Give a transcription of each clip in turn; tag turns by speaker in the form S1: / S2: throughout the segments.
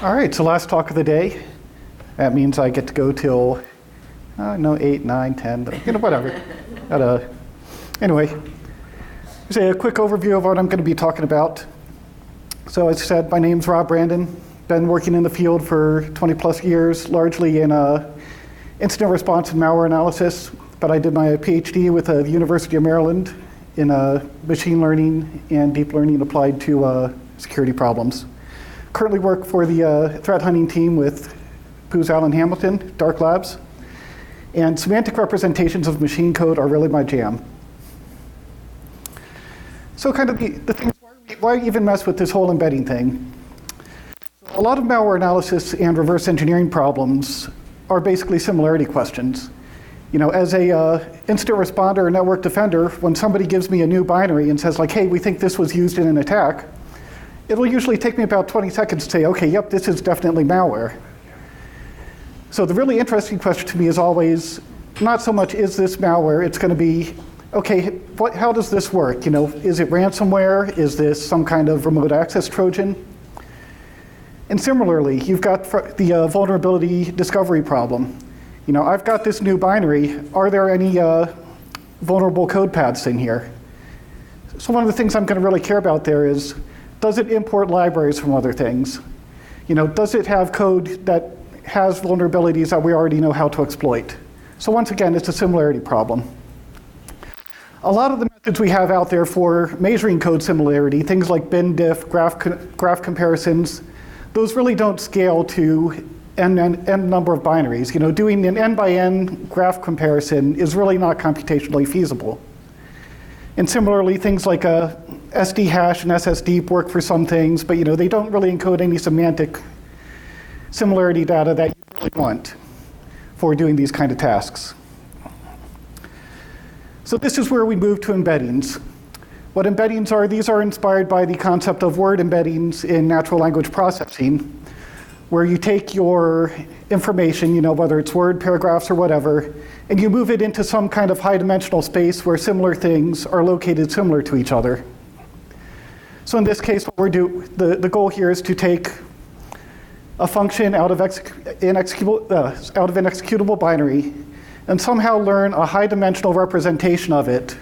S1: All right, so last talk of the day. That means I get to go till, 8, 9, 10, whatever. Anyway, say a quick overview of what I'm going to be talking about. So as I said, my name's Rob Brandon. Been working in the field for 20 plus years, largely in incident response and malware analysis. But I did my PhD with the University of Maryland in machine learning and deep learning applied to security problems. Currently work for the threat hunting team with Booz Allen Hamilton, Dark Labs. And semantic representations of machine code are really my jam. So kind of the thing is, why even mess with this whole embedding thing? A lot of malware analysis and reverse engineering problems are basically similarity questions. You know, as a incident responder or network defender, when somebody gives me a new binary and says like, hey, we think this was used in an attack, it'll usually take me about 20 seconds to say, okay, yep, this is definitely malware. So the really interesting question to me is always, not so much is this malware, it's going to be, okay, how does this work? You know, is it ransomware? Is this some kind of remote access Trojan? And similarly, you've got the vulnerability discovery problem. You know, I've got this new binary. Are there any vulnerable code paths in here? So one of the things I'm going to really care about there is, does it import libraries from other things? You know, does it have code that has vulnerabilities that we already know how to exploit? So once again, it's a similarity problem. A lot of the methods we have out there for measuring code similarity, things like bin diff, graph comparisons, those really don't scale to n number of binaries. You know, doing an n by n graph comparison is really not computationally feasible. And similarly, things like SD hash and SSDeep work for some things, but you know, they don't really encode any semantic similarity data that you really want for doing these kind of tasks. So this is where we move to embeddings. What embeddings are, these are inspired by the concept of word embeddings in natural language processing, where you take your information, you know, whether it's word, paragraphs, or whatever, and you move it into some kind of high-dimensional space where similar things are located similar to each other. So in this case, what we're the goal here is to take a function out of an executable binary and somehow learn a high-dimensional representation of it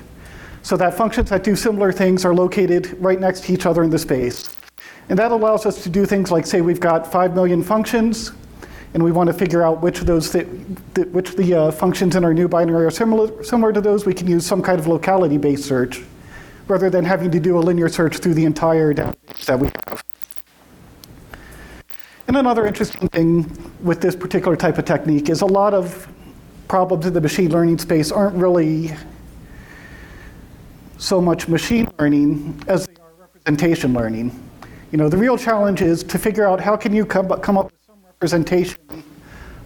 S1: so that functions that do similar things are located right next to each other in the space. And that allows us to do things like, say we've got 5 million functions, and we want to figure out which of those functions in our new binary are similar to those. We can use some kind of locality-based search, rather than having to do a linear search through the entire database that we have. And another interesting thing with this particular type of technique is a lot of problems in the machine learning space aren't really so much machine learning as they are representation learning. You know, the real challenge is to figure out how can you come up with some representation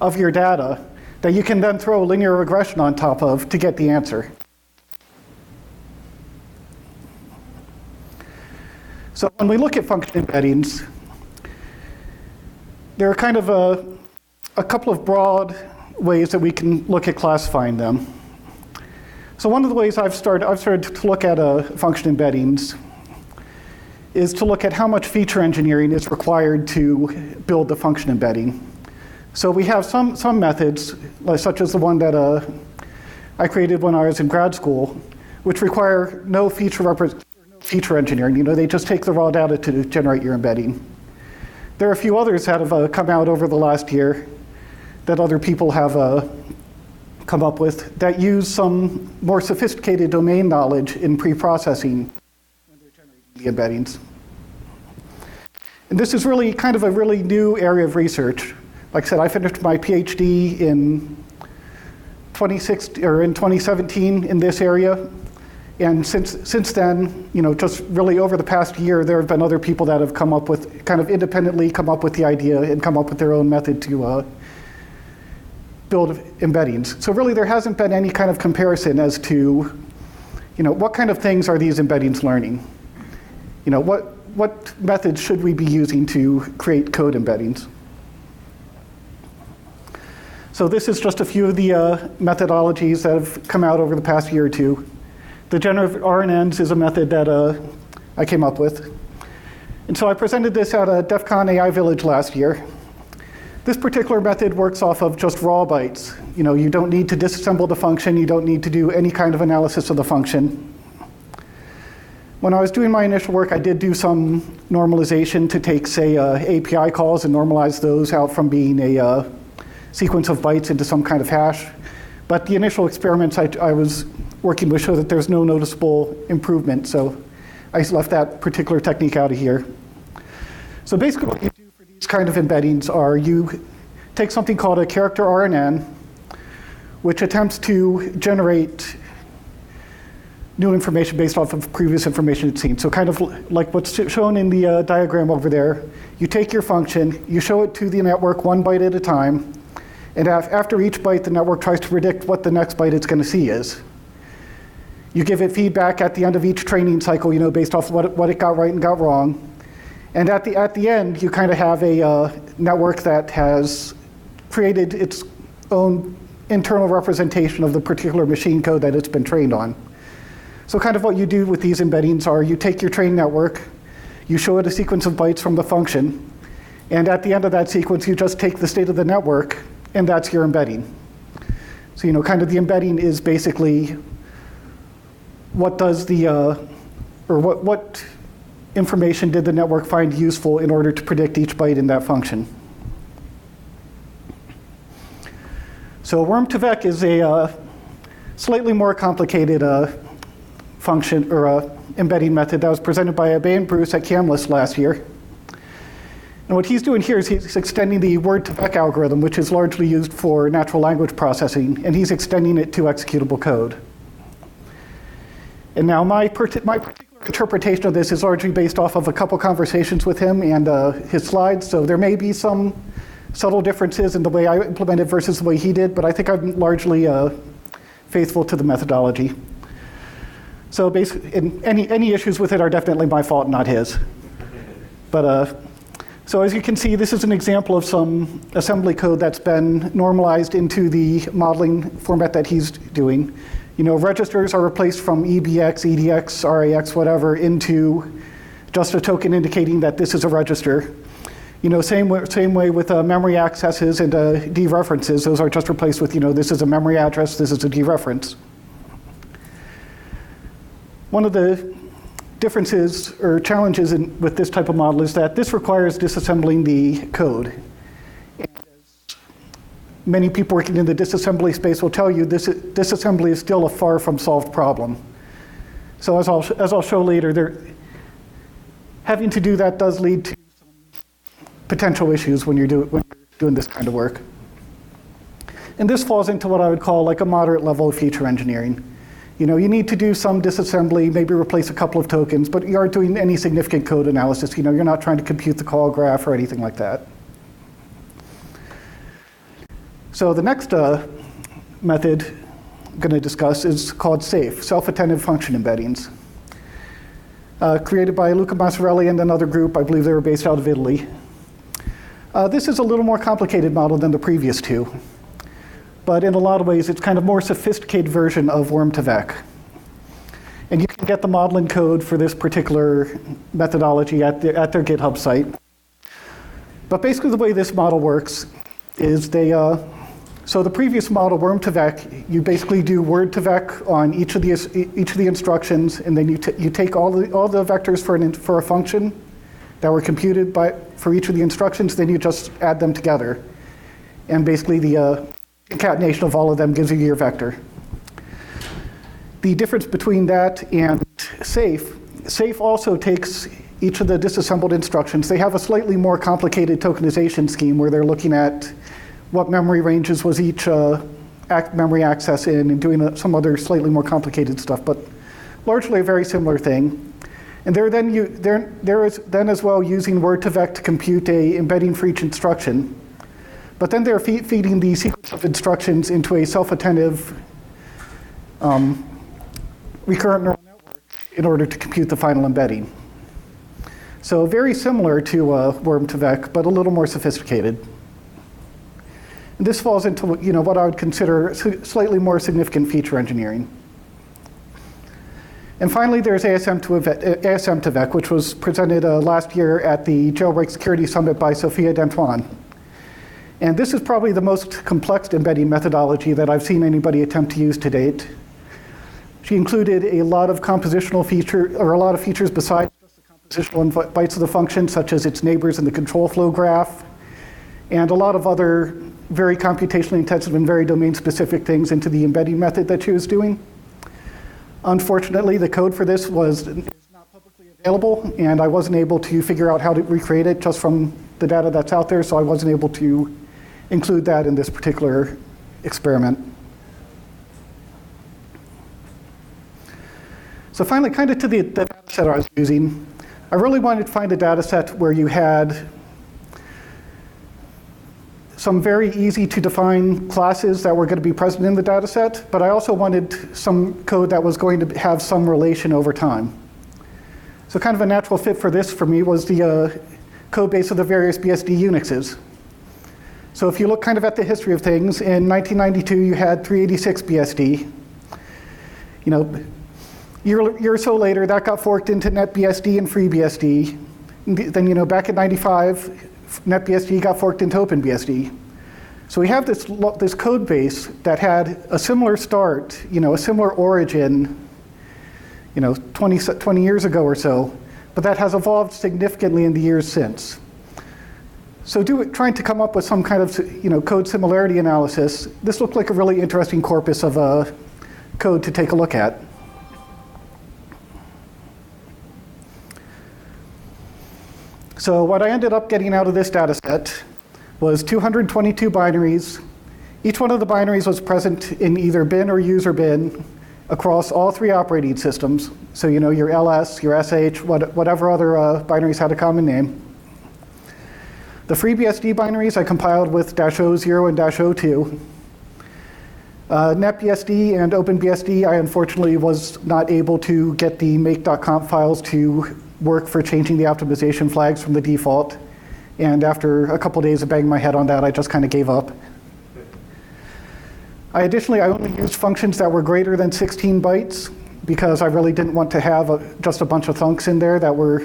S1: of your data that you can then throw a linear regression on top of to get the answer. So when we look at function embeddings, there are kind of a couple of broad ways that we can look at classifying them. So one of the ways I've started to look at function embeddings is to look at how much feature engineering is required to build the function embedding. So we have some methods, such as the one that I created when I was in grad school, which require no feature engineering. You know, they just take the raw data to generate your embedding. There are a few others that have come out over the last year that other people have come up with that use some more sophisticated domain knowledge in pre-processing when they're generating the embeddings. And this is really kind of a really new area of research. Like I said, I finished my PhD in 2017 in this area. And since then, you know, just really over the past year, there have been other people that have come up with, kind of independently come up with the idea and come up with their own method to build embeddings. So really there hasn't been any kind of comparison as to, you know, what kind of things are these embeddings learning? You know, what methods should we be using to create code embeddings? So this is just a few of the methodologies that have come out over the past year or two. The Generative RNNs is a method that I came up with. And so I presented this at a DEF CON AI Village last year. This particular method works off of just raw bytes. You don't need to disassemble the function. You don't need to do any kind of analysis of the function. When I was doing my initial work, I did do some normalization to take, say, API calls and normalize those out from being a sequence of bytes into some kind of hash. But the initial experiments I was working with show that there's no noticeable improvement, so I left that particular technique out of here. So basically what you do for these kind of embeddings are you take something called a character RNN, which attempts to generate new information based off of previous information it's seen. So kind of like what's shown in the diagram over there. You take your function, you show it to the network 1 byte at a time, and after each byte, the network tries to predict what the next byte it's going to see is. You give it feedback at the end of each training cycle, based off what it got right and got wrong. And at the end, you kind of have a network that has created its own internal representation of the particular machine code that it's been trained on. So kind of what you do with these embeddings are you take your trained network, you show it a sequence of bytes from the function, and at the end of that sequence, you just take the state of the network, and that's your embedding. So kind of the embedding is basically what does what information did the network find useful in order to predict each byte in that function. So worm2vec is a slightly more complicated function or embedding method that was presented by Abay and Bruce at CAMList last year. And what he's doing here is he's extending the word2vec algorithm, which is largely used for natural language processing, and he's extending it to executable code. And now my particular interpretation of this is largely based off of a couple conversations with him and his slides, so there may be some subtle differences in the way I implemented versus the way he did, but I think I'm largely faithful to the methodology. So basically, any issues with it are definitely my fault, not his. But so as you can see, this is an example of some assembly code that's been normalized into the modeling format that he's doing. Registers are replaced from EBX, EDX, RAX, whatever, into just a token indicating that this is a register. Same way with memory accesses and dereferences. Those are just replaced with, this is a memory address, this is a dereference. One of the differences or challenges with this type of model is that this requires disassembling the code. And as many people working in the disassembly space will tell you, disassembly is still a far from solved problem. So as I'll show later, having to do that does lead to some potential issues when you're doing this kind of work. And this falls into what I would call like a moderate level of feature engineering. You need to do some disassembly, maybe replace a couple of tokens, but you aren't doing any significant code analysis. You're not trying to compute the call graph or anything like that. So the next method I'm going to discuss is called SAFE, self-attentive function embeddings. Created by Luca Massarelli and another group. I believe they were based out of Italy. This is a little more complicated model than the previous two. But in a lot of ways, it's kind of more sophisticated version of worm2vec. And you can get the modeling code for this particular methodology at their GitHub site. But basically the way this model works is so the previous model, worm2vec, you basically do word2vec on each of the instructions, and then you take all the vectors for a function that were computed for each of the instructions, then you just add them together. And basically the concatenation of all of them gives you your vector. The difference between that and SAFE also takes each of the disassembled instructions. They have a slightly more complicated tokenization scheme where they're looking at what memory ranges was each memory access in and doing some other slightly more complicated stuff, but largely a very similar thing. And they're then as well using word2vec to compute a embedding for each instruction. But then they're feeding the sequence of instructions into a self-attentive recurrent neural network in order to compute the final embedding. So very similar to worm2vec, but a little more sophisticated. And this falls into what I would consider slightly more significant feature engineering. And finally, there's ASM to VEC, which was presented last year at the Jailbreak Security Summit by Sophia D'Antoine. And this is probably the most complex embedding methodology that I've seen anybody attempt to use to date. She included a lot of compositional features, or a lot of features besides just the compositional bytes of the function, such as its neighbors in the control flow graph, and a lot of other very computationally intensive and very domain-specific things into the embedding method that she was doing. Unfortunately, the code for this is not publicly available, and I wasn't able to figure out how to recreate it just from the data that's out there, so I wasn't able to include that in this particular experiment. So finally, kind of to the data set I was using, I really wanted to find a data set where you had some very easy to define classes that were going to be present in the data set, but I also wanted some code that was going to have some relation over time. So kind of a natural fit for this for me was the code base of the various BSD Unixes. So if you look kind of at the history of things, in 1992 you had 386 BSD. You know, year or so later that got forked into NetBSD and FreeBSD. Then, you know, back in 95, NetBSD got forked into OpenBSD. So we have this code base that had a similar start, you know, a similar origin, you know, 20 years ago or so, but that has evolved significantly in the years since. So trying to come up with some kind of, you know, code similarity analysis, this looked like a really interesting corpus of code to take a look at. So what I ended up getting out of this data set was 222 binaries. Each one of the binaries was present in either bin or user bin across all three operating systems. So, you know, your LS, your SH, whatever other binaries had a common name. The FreeBSD binaries I compiled with -0 and -02. NetBSD and OpenBSD, I unfortunately was not able to get the make.conf files to work for changing the optimization flags from the default. And after a couple days of banging my head on that, I just kind of gave up. Additionally, I only used functions that were greater than 16 bytes because I really didn't want to have just a bunch of thunks in there that were,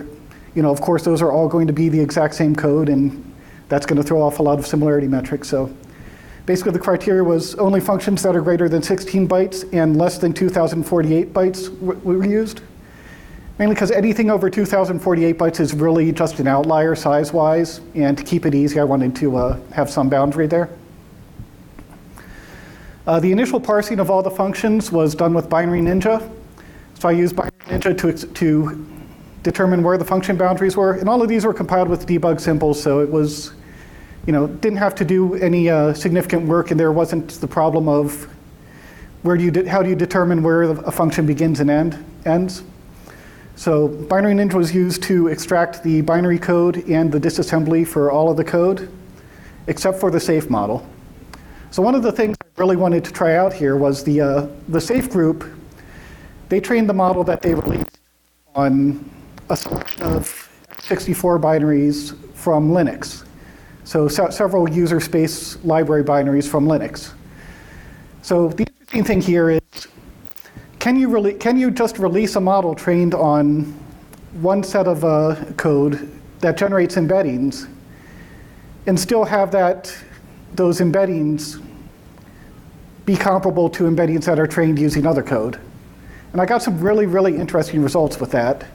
S1: you know, of course, those are all going to be the exact same code, and that's going to throw off a lot of similarity metrics. So basically, the criteria was only functions that are greater than 16 bytes and less than 2048 bytes were used. Mainly because anything over 2048 bytes is really just an outlier size-wise, and to keep it easy, I wanted to have some boundary there. The initial parsing of all the functions was done with Binary Ninja. So I used Binary Ninja to determine where the function boundaries were, and all of these were compiled with debug symbols, so it was, you know, didn't have to do any significant work, and there wasn't the problem of how do you determine where a function begins and ends. So Binary Ninja was used to extract the binary code and the disassembly for all of the code, except for the safe model. So one of the things I really wanted to try out here was the safe group. They trained the model that they released on a selection of 64 binaries from Linux. So several user space library binaries from Linux. So the interesting thing here is, can you just release a model trained on one set of code that generates embeddings and still have those embeddings be comparable to embeddings that are trained using other code? And I got some really, really interesting results with that,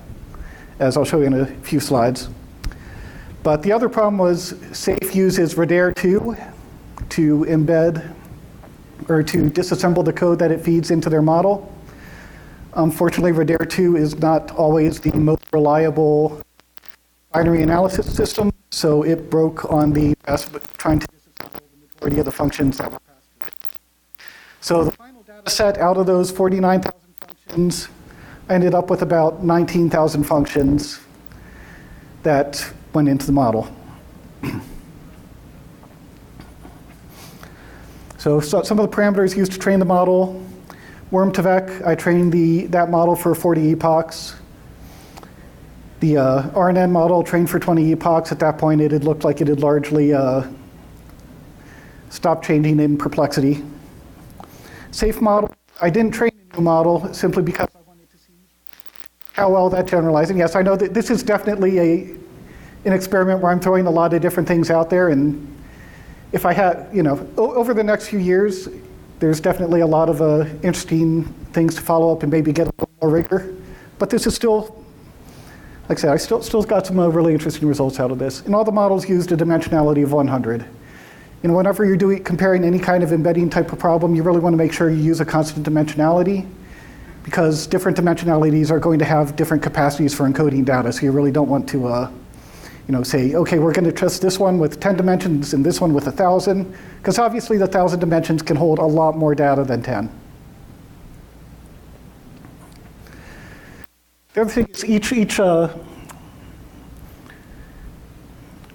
S1: as I'll show you in a few slides. But the other problem was SAFE uses Radare2 to embed or to disassemble the code that it feeds into their model. Unfortunately, Radare2 is not always the most reliable binary analysis system, so it broke on the trying to disassemble the majority of the functions that were passed through it. So the final data set out of those 49,000 functions, I ended up with about 19,000 functions that went into the model. So some of the parameters used to train the model: worm to vec, I trained that model for 40 epochs. The RNN model trained for 20 epochs. At that point, it had looked like it had largely stopped changing in perplexity. Safe model, I didn't train a new model simply because I wanted to see how well that generalizing. Yes, I know that this is definitely an experiment where I'm throwing a lot of different things out there, and if I had, over the next few years, there's definitely a lot of interesting things to follow up and maybe get a little more rigor. But this is still, like I said, I still got some really interesting results out of this. And all the models used a dimensionality of 100. Whenever you're comparing any kind of embedding type of problem, you really want to make sure you use a constant dimensionality, because different dimensionalities are going to have different capacities for encoding data. So you really don't want to say, okay, we're going to test this one with 10 dimensions and this one with 1,000, because obviously the 1,000 dimensions can hold a lot more data than 10. The other thing is each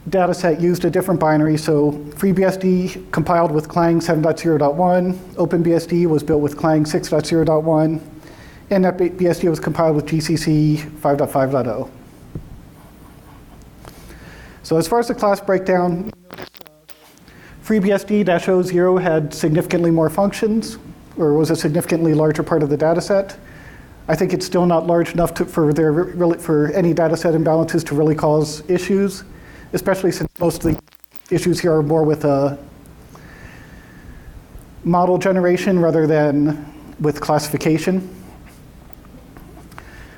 S1: data set used a different binary. So FreeBSD compiled with Clang 7.0.1, OpenBSD was built with Clang 6.0.1, and NetBSD was compiled with GCC 5.5.0. So as far as the class breakdown, FreeBSD-00 had significantly more functions, or was a significantly larger part of the data set. I think it's still not large enough for any data set imbalances to really cause issues, especially since most of the issues here are more with model generation rather than with classification.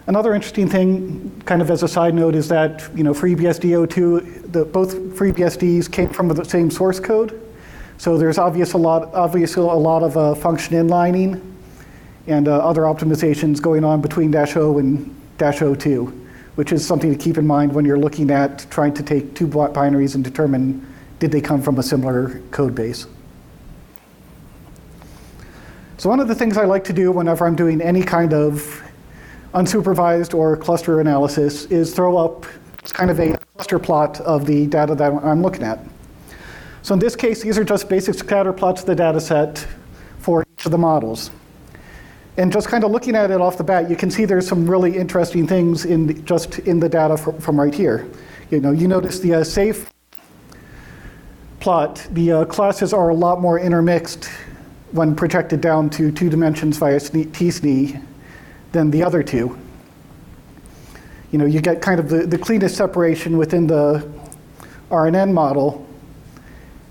S1: Another interesting thing, kind of as a side note, is that FreeBSD-02, both FreeBSDs came from the same source code. So there's obviously a lot of function inlining and other optimizations going on between -0 and -02, which is something to keep in mind when you're looking at trying to take two binaries and determine did they come from a similar code base. So one of the things I like to do whenever I'm doing any kind of unsupervised or cluster analysis is throw up kind of a cluster plot of the data that I'm looking at. So in this case, these are just basic scatter plots of the data set for each of the models. And just kind of looking at it off the bat, you can see there's some really interesting things just in the data from right here. You notice the safe plot, the classes are a lot more intermixed when projected down to 2 dimensions via t-SNE than the other two. You get kind of the cleanest separation within the RNN model.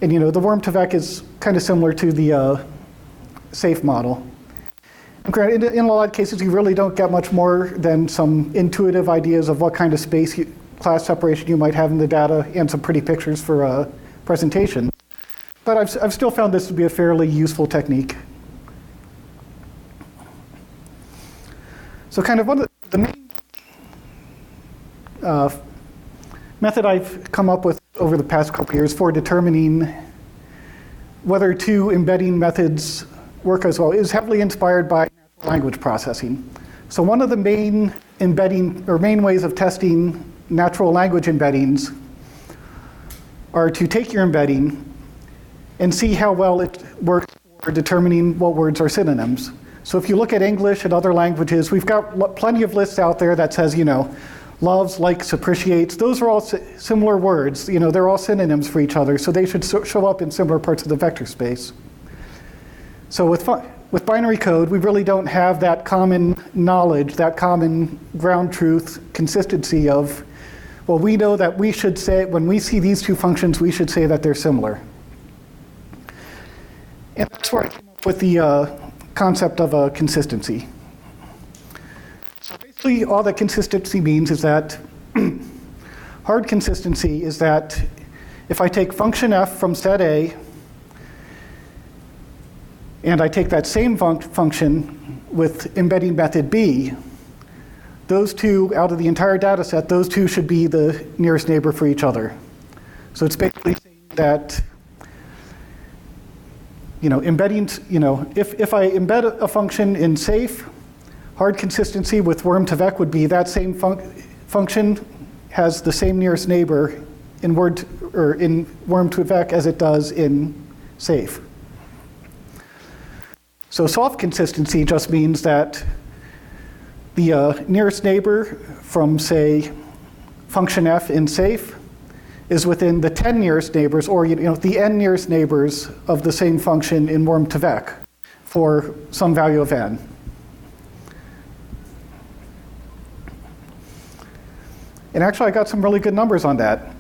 S1: And the worm-to-vec is kind of similar to the safe model. And granted, in a lot of cases, you really don't get much more than some intuitive ideas of what kind of space class separation you might have in the data and some pretty pictures for presentation. But I've still found this to be a fairly useful technique. So kind of one of the main method I've come up with over the past couple of years for determining whether two embedding methods work as well is heavily inspired by natural language processing. So one of the main main ways of testing natural language embeddings are to take your embedding and see how well it works for determining what words are synonyms. So if you look at English and other languages, we've got plenty of lists out there that says, loves, likes, appreciates. Those are all similar words. They're all synonyms for each other, so they should show up in similar parts of the vector space. So with binary code, we really don't have that common knowledge, that common ground truth consistency of, well, we know that we should say, when we see these two functions, we should say that they're similar. And that's where I came up with the concept of a consistency. So basically, all that consistency means is that hard consistency is that if I take function f from set A, and I take that same function with embedding method B, those two, out of the entire data set, those two should be the nearest neighbor for each other. So it's basically saying that embedding, if I embed a function in safe, hard consistency with worm-to-vec would be that same function has the same nearest neighbor in worm-to-vec as it does in safe. So soft consistency just means that the nearest neighbor from, say, function f in safe is within the 10 nearest neighbors, or the n nearest neighbors of the same function in worm-to-vec for some value of n. And actually, I got some really good numbers on that.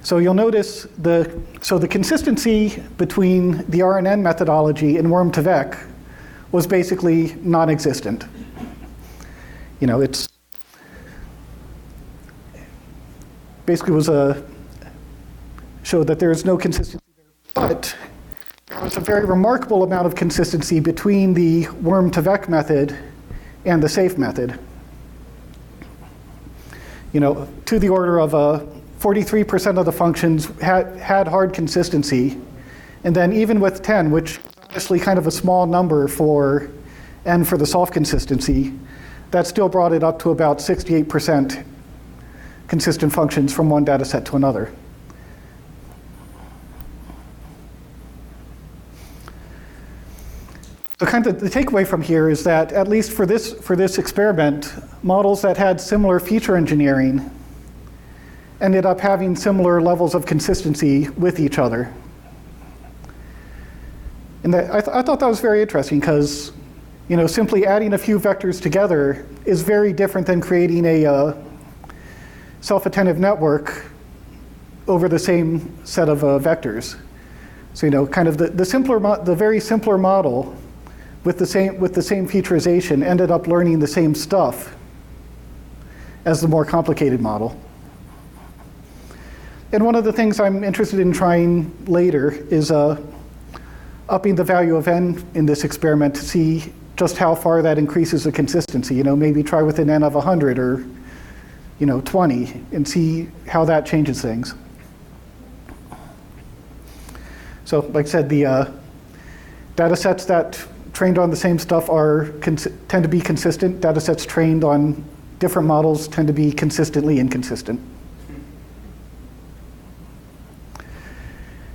S1: So you'll notice the consistency between the RNN methodology and worm to vec was basically non-existent. It's basically showed that there is no consistency there. But there was a very remarkable amount of consistency between the worm to vec method and the safe method. To the order of 43% of the functions had hard consistency. And then even with 10, which is honestly kind of a small number for n for the soft consistency, that still brought it up to about 68% consistent functions from one data set to another. So kind of the takeaway from here is that, at least for this experiment, models that had similar feature engineering ended up having similar levels of consistency with each other. And I thought that was very interesting because, simply adding a few vectors together is very different than creating a self-attentive network over the same set of vectors. So, kind of the very simpler model with the same featurization ended up learning the same stuff as the more complicated model. And one of the things I'm interested in trying later is upping the value of n in this experiment to see just how far that increases the consistency. Maybe try with an n of 100 or 20 and see how that changes things. So like I said, the data sets that trained on the same stuff tend to be consistent. Data sets trained on different models tend to be consistently inconsistent.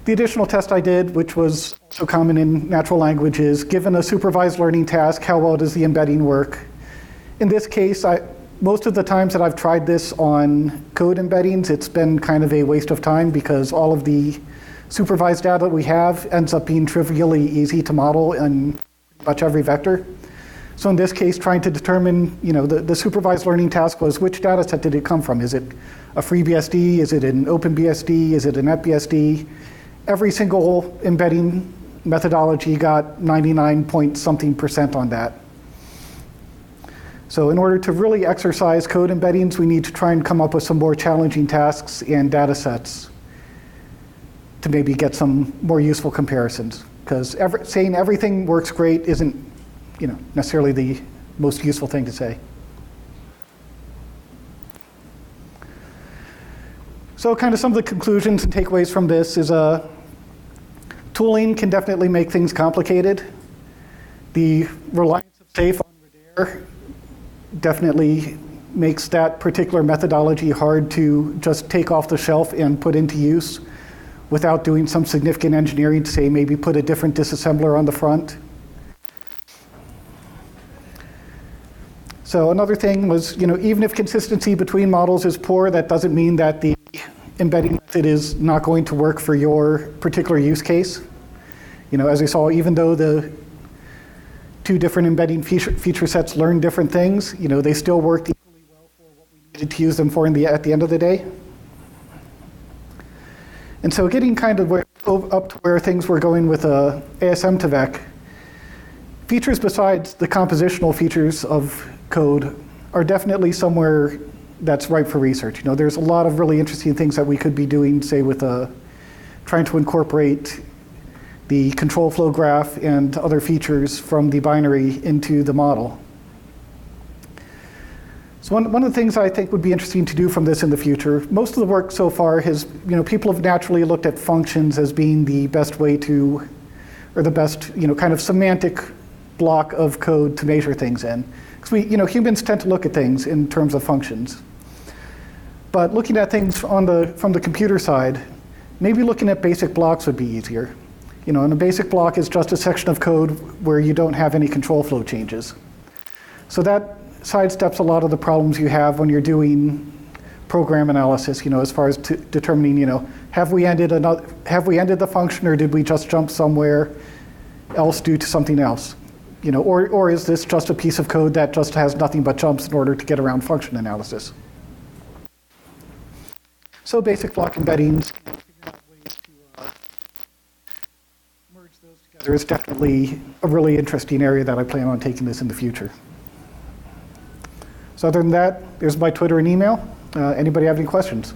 S1: The additional test I did, which was also common in natural language, is given a supervised learning task, how well does the embedding work? In this case, most of the times that I've tried this on code embeddings, it's been kind of a waste of time because all of the supervised data we have ends up being trivially easy to model in pretty much every vector. So in this case, trying to determine, the supervised learning task was which data set did it come from? Is it a FreeBSD? Is it an OpenBSD? Is it a NetBSD? Every single embedding methodology got 99 point something % on that. So in order to really exercise code embeddings, we need to try and come up with some more challenging tasks and data sets to maybe get some more useful comparisons. Because saying everything works great isn't necessarily the most useful thing to say. So kind of some of the conclusions and takeaways from this is tooling can definitely make things complicated. The reliance of safe on Redair definitely makes that particular methodology hard to just take off the shelf and put into use without doing some significant engineering to say maybe put a different disassembler on the front. So another thing was, even if consistency between models is poor, that doesn't mean that the embedding method is not going to work for your particular use case. As we saw, even though the two different embedding feature sets learn different things, they still worked equally well for what we needed to use them for at the end of the day. And so getting kind of up to where things were going with ASM to vec, features besides the compositional features of code are definitely somewhere that's ripe for research. There's a lot of really interesting things that we could be doing, say with trying to incorporate the control flow graph and other features from the binary into the model. So one of the things I think would be interesting to do from this in the future, most of the work so far has, people have naturally looked at functions as being the best way to, or the best, kind of semantic block of code to measure things in. Because humans tend to look at things in terms of functions. But looking at things from the computer side, maybe looking at basic blocks would be easier. And a basic block is just a section of code where you don't have any control flow changes. So that sidesteps a lot of the problems you have when you're doing program analysis, as far as determining, have we ended the function or did we just jump somewhere else due to something else? Or is this just a piece of code that just has nothing but jumps in order to get around function analysis? So basic block embeddings, figuring out ways to merge those together is definitely a really interesting area that I plan on taking this in the future. So other than that, there's my Twitter and email. Anybody have any questions?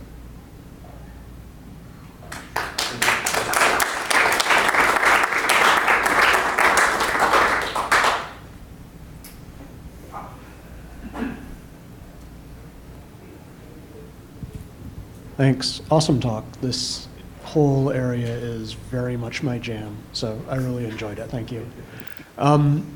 S2: Thanks. Awesome talk. This whole area is very much my jam, so I really enjoyed it. Thank you. Having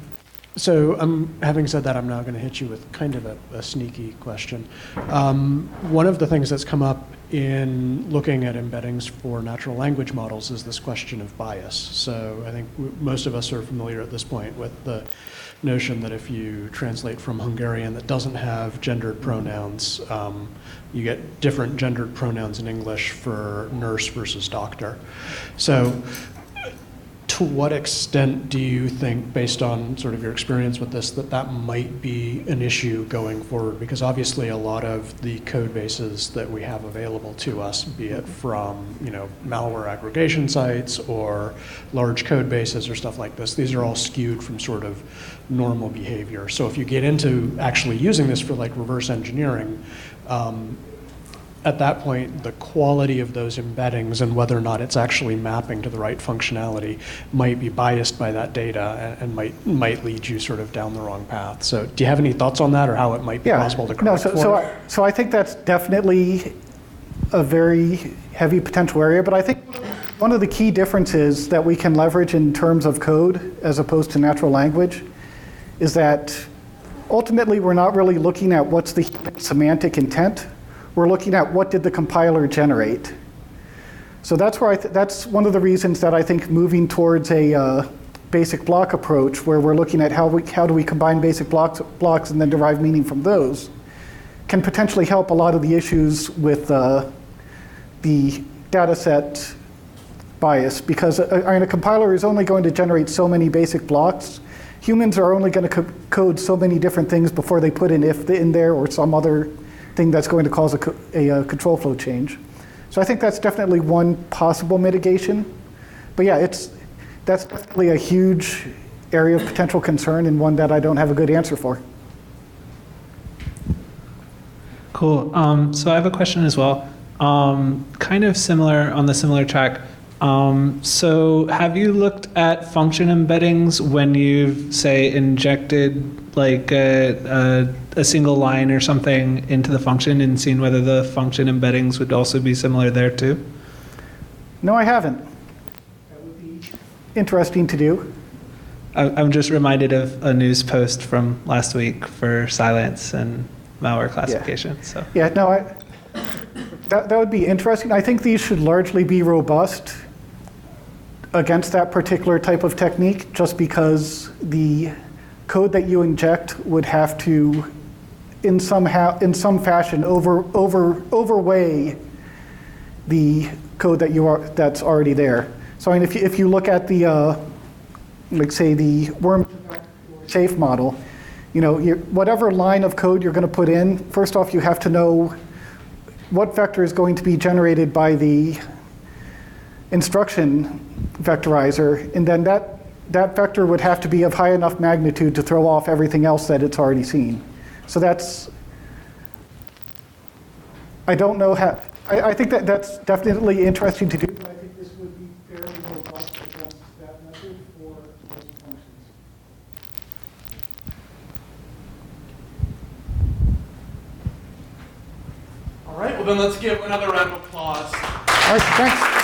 S2: said that, I'm now going to hit you with kind of a sneaky question. One of the things that's come up in looking at embeddings for natural language models is this question of bias. So I think most of us are familiar at this point with the notion that if you translate from Hungarian that doesn't have gendered pronouns, you get different gendered pronouns in English for nurse versus doctor. So to what extent do you think, based on sort of your experience with this, that might be an issue going forward? Because obviously a lot of the code bases that we have available to us, be it from malware aggregation sites or large code bases or stuff like this, these are all skewed from sort of normal behavior. So if you get into actually using this for like reverse engineering, at that point, the quality of those embeddings and whether or not it's actually mapping to the right functionality might be biased by that data and might lead you sort of down the wrong path. So do you have any thoughts on that, or how it might be possible to correct for it?
S1: So I think that's definitely a very heavy potential area, but I think one of the key differences that we can leverage in terms of code as opposed to natural language is that ultimately we're not really looking at what's the semantic intent. We're looking at what did the compiler generate. So that's where that's one of the reasons that I think moving towards a basic block approach, where we're looking at how do we combine basic blocks and then derive meaning from those, can potentially help a lot of the issues with the dataset bias, because a compiler is only going to generate so many basic blocks. Humans are only going to code so many different things before they put an if in there or some other thing that's going to cause a control flow change. So I think that's definitely one possible mitigation. But yeah, that's definitely a huge area of potential concern and one that I don't have a good answer for.
S3: Cool. So I have a question as well. Kind of similar, on the similar track. So have you looked at function embeddings when you've, say, injected like a single line or something into the function and seen whether the function embeddings would also be similar there too?
S1: No, I haven't. That would be interesting to do.
S3: I'm just reminded of a news post from last week for silence and malware classification.
S1: Yeah.
S3: So
S1: yeah, no, that would be interesting. I think these should largely be robust against that particular type of technique, just because the code that you inject would have to, in some fashion, overweigh the code that's already there. So I mean, if you look at the like say the worm safe model, whatever line of code you're going to put in, first off, you have to know what vector is going to be generated by the instruction vectorizer, and then that vector would have to be of high enough magnitude to throw off everything else that it's already seen. So I don't know how, I think that's definitely interesting to do, but I think this would be fairly robust against that method for most functions.
S4: All right, well then let's give another round of applause.
S1: All right, thanks.